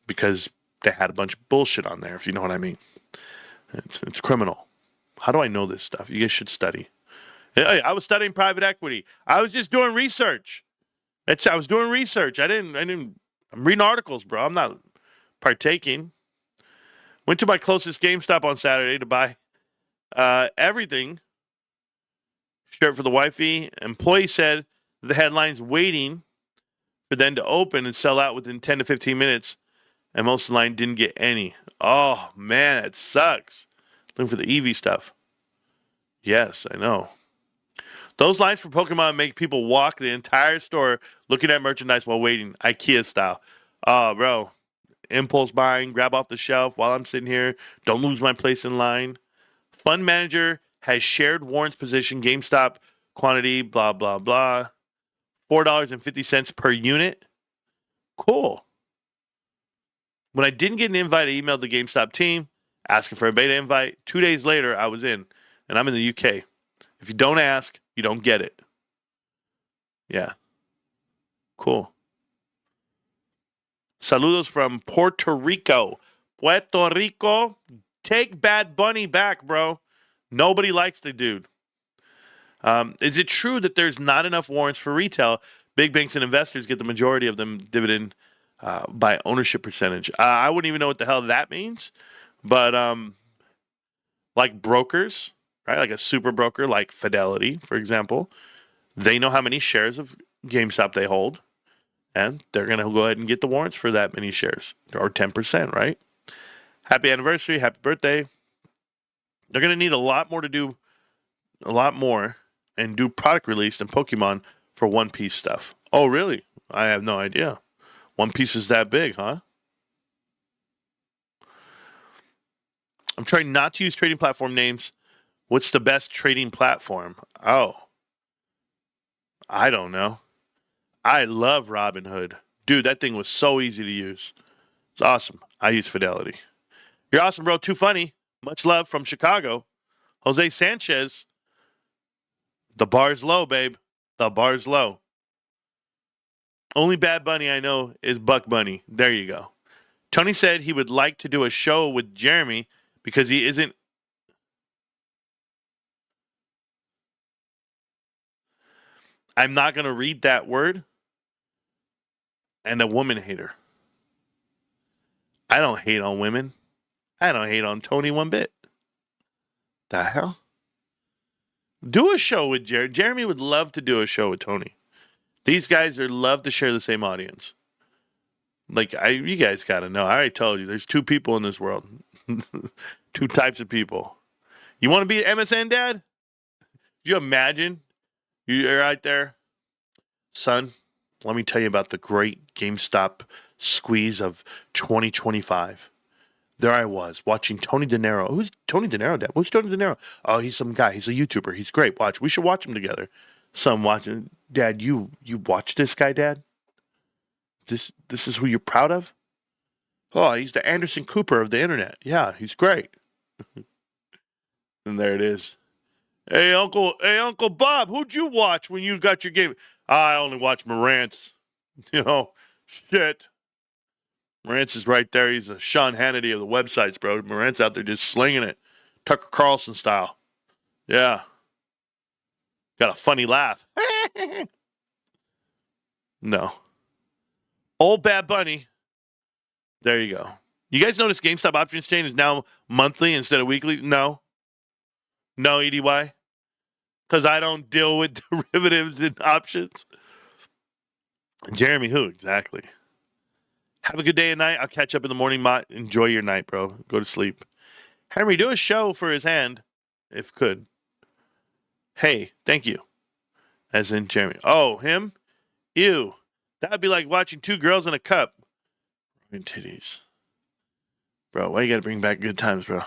because they had a bunch of bullshit on there, if you know what I mean. It's criminal. How do I know this stuff? You guys should study. Hey, I was studying private equity. I was just doing research. I was doing research. I'm reading articles, bro. I'm not partaking. Went to my closest GameStop on Saturday to buy everything. Shirt for the wifey. Employee said the headline's waiting for them to open and sell out within 10 to 15 minutes, and most of the line didn't get any. Oh, man, it sucks. Looking for the EV stuff. Yes, I know. Those lines for Pokemon make people walk the entire store looking at merchandise while waiting, IKEA style. Oh, bro. Impulse buying, grab off the shelf while I'm sitting here. Don't lose my place in line. Fund manager has shared warrants position, GameStop quantity, blah, blah, blah. $4.50 per unit. Cool. When I didn't get an invite, I emailed the GameStop team asking for a beta invite. 2 days later, I was in, and I'm in the UK. If you don't ask, you don't get it. Yeah. Cool. Saludos from Puerto Rico. Puerto Rico, take Bad Bunny back, bro. Nobody likes the dude. Is it true that there's not enough warrants for retail? Big banks and investors get the majority of them dividend by ownership percentage. I wouldn't even know what the hell that means. But like brokers, right? Like a super broker like Fidelity, for example, they know how many shares of GameStop they hold, and they're going to go ahead and get the warrants for that many shares, or 10%, right? Happy anniversary, happy birthday. They're going to need a lot more and do product release than Pokemon for One Piece stuff. Oh, really? I have no idea. One Piece is that big, huh? I'm trying not to use trading platform names. What's the best trading platform? Oh, I don't know. I love Robinhood. Dude, that thing was so easy to use. It's awesome. I use Fidelity. You're awesome, bro. Too funny. Much love from Chicago. Jose Sanchez. The bar's low, babe. The bar's low. Only Bad Bunny I know is Buck Bunny. There you go. Tony said he would like to do a show with Jeremy because he isn't. I'm not going to read that word. and a woman hater. I don't hate on women. I don't hate on Tony one bit. The hell? Do a show with Jeremy. Jeremy would love to do a show with Tony. These guys love to share the same audience. Like, you guys got to know. I already told you, there's two people in this world. Two types of people. You want to be MSN dad? Could you imagine? You're right there. Son, let me tell you about the great GameStop squeeze of 2025. There I was, watching Tony De Niro. Who's Tony De Niro, Dad? Who's Tony De Niro? Oh, he's some guy. He's a YouTuber. He's great. Watch. We should watch him together. Son watching. Dad, you watch this guy, Dad? This is who you're proud of? Oh, he's the Anderson Cooper of the internet. Yeah, he's great. And there it is. Hey, Uncle Bob, who'd you watch when you got your game? I only watch Rants. You know, shit. Rants is right there. He's a Sean Hannity of the websites, bro. Rants out there just slinging it. Tucker Carlson style. Yeah. Got a funny laugh. No. Old Bad Bunny. There you go. You guys notice GameStop options chain is now monthly instead of weekly? No. No, EDY? Because I don't deal with derivatives and options. Jeremy, who? Exactly. Have a good day and night. I'll catch up in the morning, Mott. Enjoy your night, bro. Go to sleep. Henry, do a show for his hand, if could. Hey, thank you. As in Jeremy. Oh, him? Ew. That would be like watching two girls in a cup. And titties. Bro, why you gotta bring back good times, bro?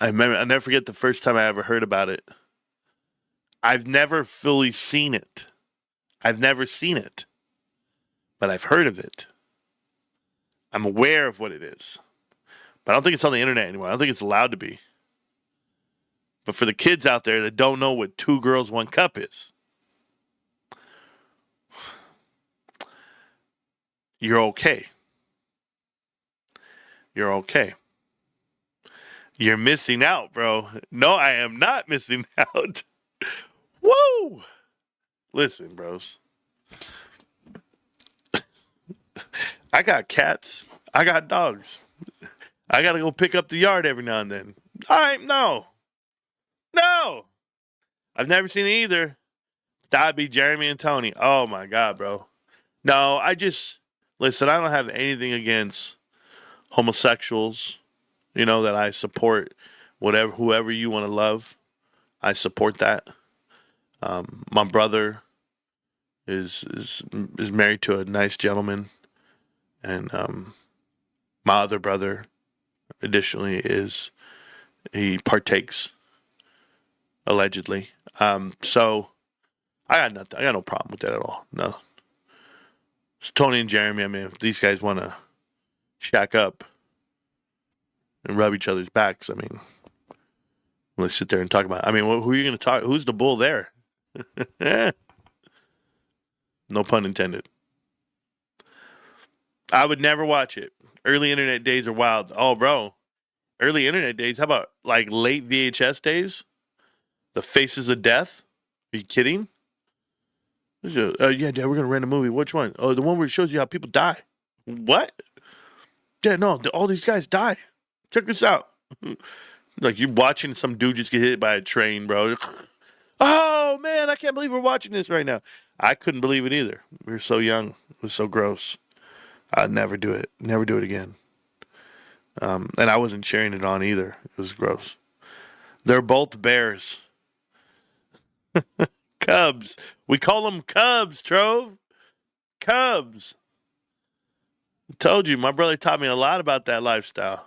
I'll never forget the first time I ever heard about it. I've never fully seen it. I've never seen it. But I've heard of it. I'm aware of what it is. But I don't think it's on the internet anymore. I don't think it's allowed to be. But for the kids out there that don't know what two girls, one cup is, you're okay. You're okay. You're missing out, bro. No, I am not missing out. Woo! Listen, bros. I got cats. I got dogs. I got to go pick up the yard every now and then. No. I've never seen it either. That'd be Jeremy and Tony. Oh, my God, bro. No, listen, I don't have anything against homosexuals, that I support whoever you want to love. I support that. My brother is married to a nice gentleman, and my other brother, additionally, he partakes allegedly. So I got nothing. I got no problem with that at all. No. So Tony and Jeremy, I mean, if these guys want to shack up and rub each other's backs, I mean, let's sit there and talk about it. I mean, who are you going to talk? Who's the bull there? No pun intended. I would never watch it. Early internet days are wild. Oh, bro. Early internet days? How about like late VHS days? The Faces of Death? Are you kidding? Yeah, Dad, we're going to rent a movie. Which one? Oh, the one where it shows you how people die. What? Yeah, no, all these guys die. Check this out. Like, you're watching some dude just get hit by a train, bro. Oh, man, I can't believe we're watching this right now. I couldn't believe it either. We were so young. It was so gross. I'd never do it. Never do it again. And I wasn't cheering it on either. It was gross. They're both bears. Cubs. We call them Cubs, Trove. Cubs. I told you, my brother taught me a lot about that lifestyle.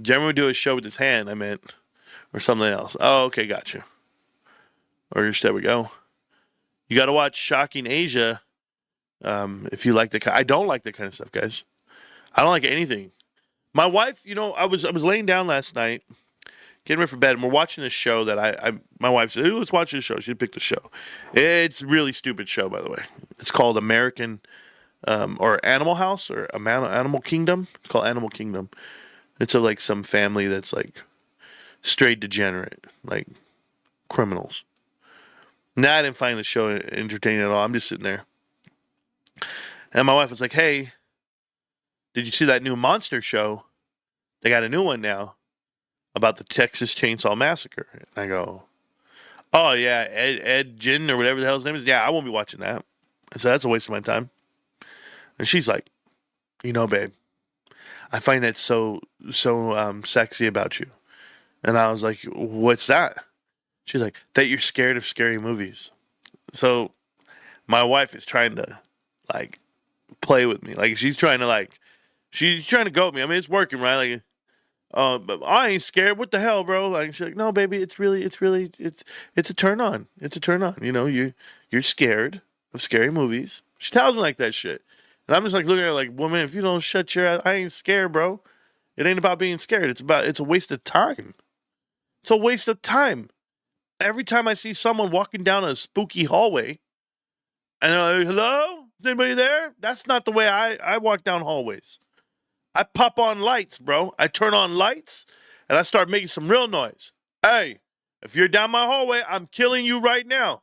Jeremy would do a show with his hand, I meant. Or something else. Oh, okay, gotcha. Or there we go. You got to watch Shocking Asia if you like I don't like that kind of stuff, guys. I don't like anything. My wife, I was laying down last night, getting ready for bed, and we're watching this show that my wife said, hey, let's watch this show. She picked the show. It's a really stupid show, by the way. It's called American, or Animal House, or Animal Kingdom. It's called Animal Kingdom. It's like some family that's like straight degenerate, like criminals. Now, I didn't find the show entertaining at all. I'm just sitting there. And my wife was like, hey, did you see that new monster show? They got a new one now about the Texas Chainsaw Massacre. And I go, oh, yeah, Ed Gin or whatever the hell his name is. Yeah, I won't be watching that. I said, that's a waste of my time. And she's like, you know, babe, I find that so sexy about you. And I was like, what's that? She's like, that you're scared of scary movies. So my wife is trying to, like, play with me. Like, she's trying to goat me. I mean, it's working, right? Like, but I ain't scared. What the hell, bro? Like, she's like, no, baby, it's a turn on. It's a turn on. You know, you're scared of scary movies. She tells me like that shit. And I'm just like looking at her like, woman, if you don't shut your ass, I ain't scared, bro. It ain't about being scared. It's a waste of time. It's a waste of time. Every time I see someone walking down a spooky hallway, and they're like, hello? Is anybody there? That's not the way I walk down hallways. I pop on lights, bro. I turn on lights, and I start making some real noise. Hey, if you're down my hallway, I'm killing you right now.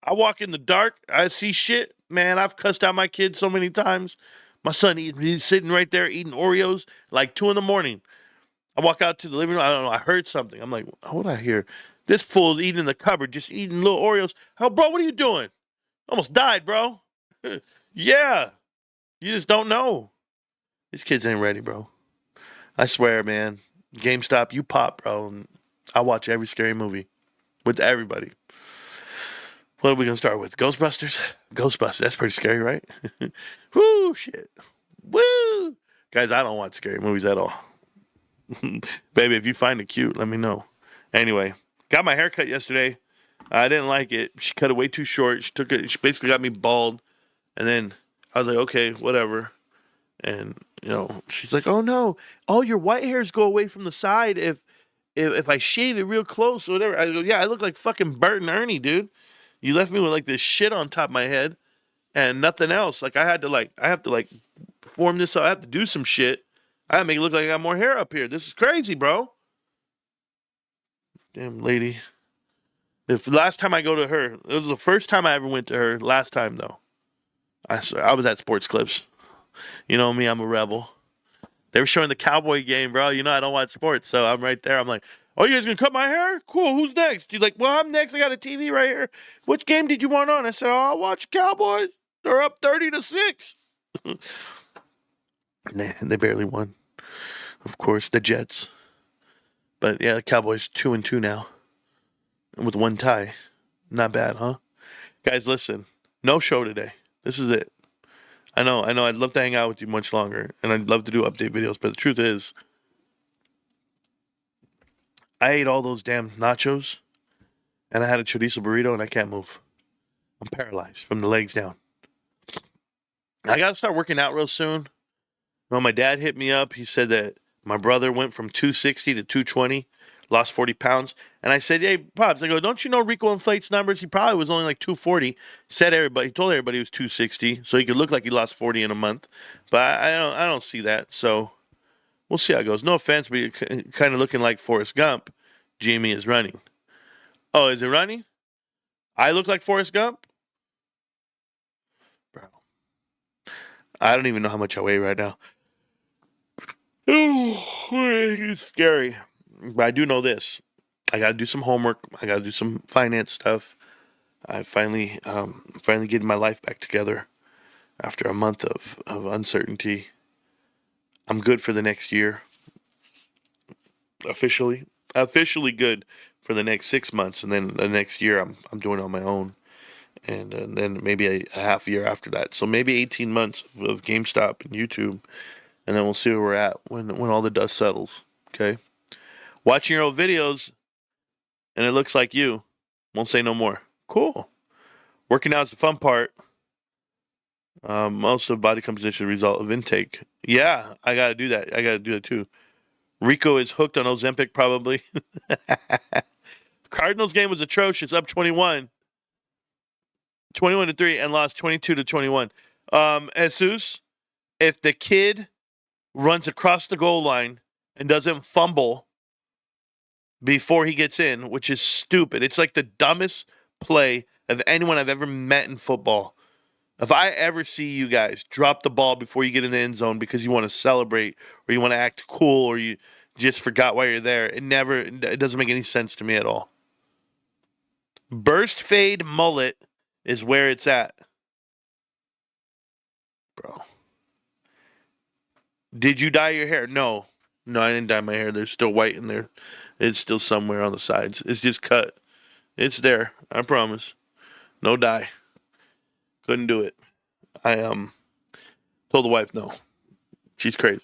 I walk in the dark. I see shit. Man, I've cussed out my kids so many times. My son, he's sitting right there eating Oreos like 2 a.m. I walk out to the living room. I don't know. I heard something. I'm like, what did I hear? This fool's eating in the cupboard, just eating little Oreos. Hell, bro, what are you doing? Almost died, bro. Yeah. You just don't know. These kids ain't ready, bro. I swear, man. GameStop, you pop, bro. And I watch every scary movie with everybody. What are we going to start with? Ghostbusters? Ghostbusters. That's pretty scary, right? Woo, shit. Woo. Guys, I don't watch scary movies at all. Baby, if you find it cute, let me know. Anyway, got my hair cut yesterday. I didn't like it. She cut it way too short. She basically got me bald. And then I was like, okay, whatever. And, you know, she's like, oh, no. All your white hairs go away from the side if I shave it real close or whatever. I go, yeah, I look like fucking Bert and Ernie, dude. You left me with like this shit on top of my head and nothing else. Like I have to form this up. I have to do some shit. I have to make it look like I got more hair up here. This is crazy, bro. Damn lady. If last time I go to her, it was the first time I ever went to her. Last time though, I was at Sports Clips. You know me, I'm a rebel. They were showing the Cowboy game, bro. You know I don't watch sports, so I'm right there. I'm like, oh, you guys gonna cut my hair? Cool. Who's next? She's like, well, I'm next. I got a TV right here. Which game did you want on? I said, oh, I'll watch Cowboys. They're up 30-6. Nah, they barely won. Of course, the Jets. But yeah, the Cowboys 2-2 now, with 1 tie. Not bad, huh? Guys, listen. No show today. This is it. I know. I'd love to hang out with you much longer, and I'd love to do update videos. But the truth is, I ate all those damn nachos, and I had a chorizo burrito, and I can't move. I'm paralyzed from the legs down. I got to start working out real soon. Well, my dad hit me up. He said that my brother went from 260 to 220, lost 40 pounds. And I said, hey, Pops, I go, don't you know Rico inflates numbers? He probably was only like 240. He told everybody he was 260, so he could look like he lost 40 in a month. But I don't see that, so we'll see how it goes. No offense, but you're kind of looking like Forrest Gump. Jamie is running. Oh, is it running? I look like Forrest Gump? Bro. I don't even know how much I weigh right now. It's scary. But I do know this. I got to do some homework. I got to do some finance stuff. I finally getting my life back together after a month of uncertainty. I'm good for the next year. Officially good for the next 6 months, and then the next year I'm doing it on my own, and then maybe a half year after that. So maybe 18 months of GameStop and YouTube, and then we'll see where we're at when all the dust settles. Okay, watching your old videos, and it looks like you. Won't say no more. Cool. Working out is the fun part. Most of body composition result of intake. Yeah, I gotta do that. I gotta do it too. Rico is hooked on Ozempic, probably. Cardinals game was atrocious, up 21-3, and lost 22-21. Jesus, if the kid runs across the goal line and doesn't fumble before he gets in, which is stupid. It's like the dumbest play of anyone I've ever met in football. If I ever see you guys drop the ball before you get in the end zone because you want to celebrate or you want to act cool or you just forgot why you're there, it doesn't make any sense to me at all. Burst fade mullet is where it's at. Bro. Did you dye your hair? No. No, I didn't dye my hair. There's still white in there. It's still somewhere on the sides. It's just cut. It's there. I promise. No dye. Couldn't do it. I told the wife no. She's crazy.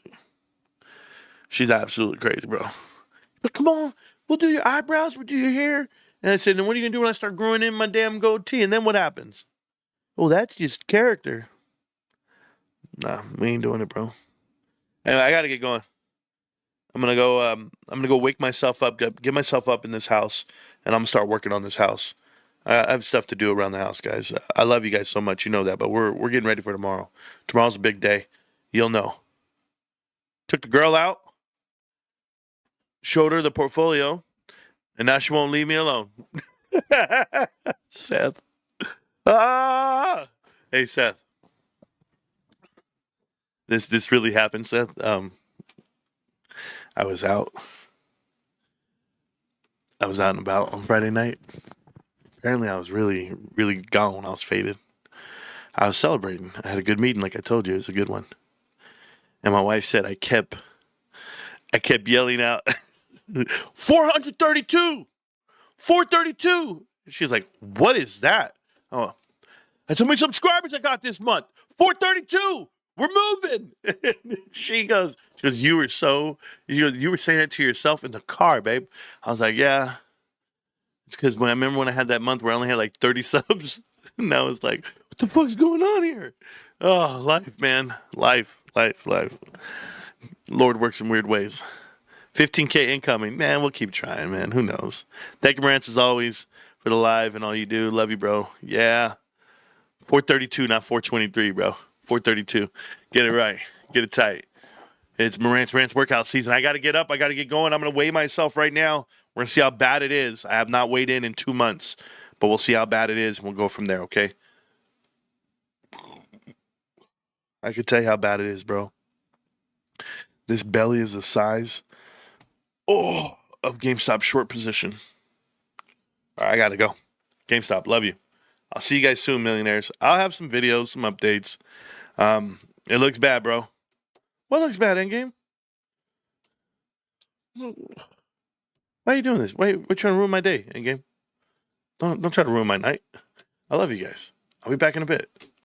She's absolutely crazy, bro. But come on, we'll do your eyebrows, we'll do your hair. And I said, then what are you gonna do when I start growing in my damn goatee? And then what happens? Oh, that's just character. Nah, we ain't doing it, bro. Anyway, I gotta get going. I'm gonna go wake myself up, get myself up in this house, and I'm gonna start working on this house. I have stuff to do around the house, guys. I love you guys so much, you know that, but we're getting ready for tomorrow. Tomorrow's a big day. You'll know. Took the girl out, showed her the portfolio, and now she won't leave me alone. Seth. Ah! Hey, Seth. This really happened, Seth. I was out and about on Friday night. Apparently, I was really, really gone. I was faded. I was celebrating. I had a good meeting, like I told you. It was a good one. And my wife said I kept yelling out, 432! 432! She was like, what is that? Oh, that's how many subscribers I got this month. 432! We're moving. She goes, you were saying it to yourself in the car, babe. I was like, yeah. It's because I remember when I had that month where I only had like 30 subs. And I was like, what the fuck's going on here? Oh, life, man. Life. Lord works in weird ways. 15K incoming. Man, we'll keep trying, man. Who knows? Thank you, Rants, as always, for the live and all you do. Love you, bro. Yeah. 432, not 423, bro. 432. Get it right. Get it tight. It's Rants workout season. I got to get up. I got to get going. I'm going to weigh myself right now. We're going to see how bad it is. I have not weighed in 2 months, but we'll see how bad it is, and we'll go from there, okay? I can tell you how bad it is, bro. This belly is the size, of GameStop short position. All right, I got to go. GameStop, love you. I'll see you guys soon, millionaires. I'll have some videos, some updates. It looks bad, bro. What looks bad, Endgame? Why are you doing this? Why are you trying to ruin my day, Endgame? Don't try to ruin my night. I love you guys. I'll be back in a bit.